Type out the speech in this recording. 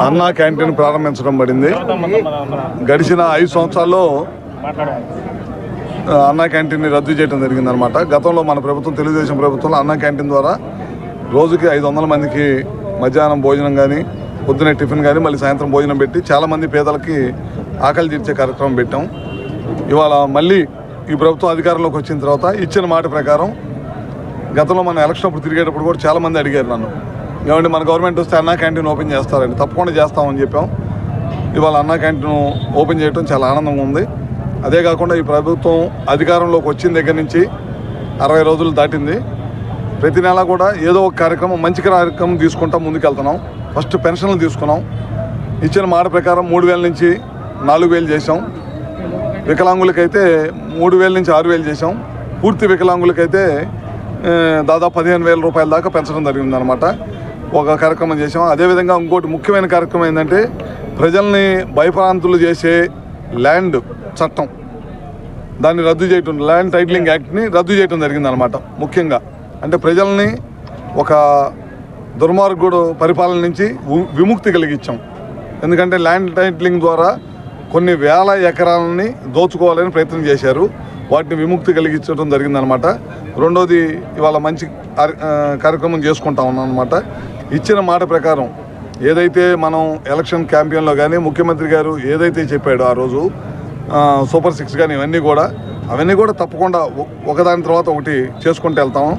అన్నా క్యాంటీన్ ప్రారంభించడం పడింది. గడిచిన 5 సంవత్సరాల్లో అన్నా క్యాంటీన్ని రద్దు చేయడం జరిగిందనమాట. గతంలో మన ప్రభుత్వం, తెలుగుదేశం ప్రభుత్వంలో అన్నా క్యాంటీన్ ద్వారా రోజుకి 500 మందికి మధ్యాహ్నం భోజనం కానీ, పొద్దునే టిఫిన్ కానీ, మళ్ళీ సాయంత్రం భోజనం పెట్టి చాలామంది పేదలకి ఆకలి తీర్చే కార్యక్రమం పెట్టాం. ఇవాళ మళ్ళీ ఈ ప్రభుత్వం అధికారంలోకి వచ్చిన తర్వాత ఇచ్చిన మాట ప్రకారం, గతంలో మన ఎలక్షన్ అప్పుడు తిరిగేటప్పుడు కూడా చాలామంది అడిగారు నన్ను, ఏమంటే మన గవర్నమెంట్ వస్తే అన్నా క్యాంటీన్ ఓపెన్ చేస్తారండి. తప్పకుండా చేస్తామని చెప్పాం. ఇవాళ అన్నా క్యాంటీన్ ఓపెన్ చేయడం చాలా ఆనందంగా ఉంది. అదే కాకుండా ఈ ప్రభుత్వం అధికారంలోకి వచ్చిన దగ్గర నుంచి 60 రోజులు దాటింది. ప్రతి నెల కూడా ఏదో ఒక కార్యక్రమం, మంచి కార్యక్రమం తీసుకుంటాం, ముందుకెళ్తున్నాం. ఫస్ట్ పెన్షన్లు తీసుకున్నాం. ఇచ్చిన మాట ప్రకారం 3000 నుంచి 4000 చేసాం. వికలాంగులకైతే 3000 నుంచి 6000 చేసాం. పూర్తి వికలాంగులకైతే దాదాపు 15,000 రూపాయల దాకా పెంచడం జరిగిందనమాట. ఒక కార్యక్రమం చేసాం. అదేవిధంగా ఇంకోటి ముఖ్యమైన కార్యక్రమం ఏంటంటే, ప్రజల్ని భయప్రాంతులు చేసే ల్యాండ్ చట్టం, దాన్ని రద్దు చేయటం, ల్యాండ్ టైటిలింగ్ యాక్ట్ని రద్దు చేయడం జరిగిందనమాట. ముఖ్యంగా అంటే ప్రజల్ని ఒక దుర్మార్గుడు పరిపాలన నుంచి విముక్తి కలిగించాం. ఎందుకంటే ల్యాండ్ టైటిలింగ్ ద్వారా కొన్ని వేల ఎకరాలని దోచుకోవాలని ప్రయత్నం చేశారు. వాటిని విముక్తి కలిగించడం జరిగిందనమాట. రెండోది, ఇవాళ మంచి కార్యక్రమం చేసుకుంటా ఉన్నాం అనమాట. ఇచ్చిన మాట ప్రకారం ఏదైతే మనం ఎలక్షన్ క్యాంపెయిన్లో కానీ ముఖ్యమంత్రి గారు ఏదైతే చెప్పాడో ఆ రోజు, సూపర్ 6 కానీ అవన్నీ కూడా తప్పకుండా ఒకదాని తర్వాత ఒకటి చేసుకుంటూ వెళ్తాము.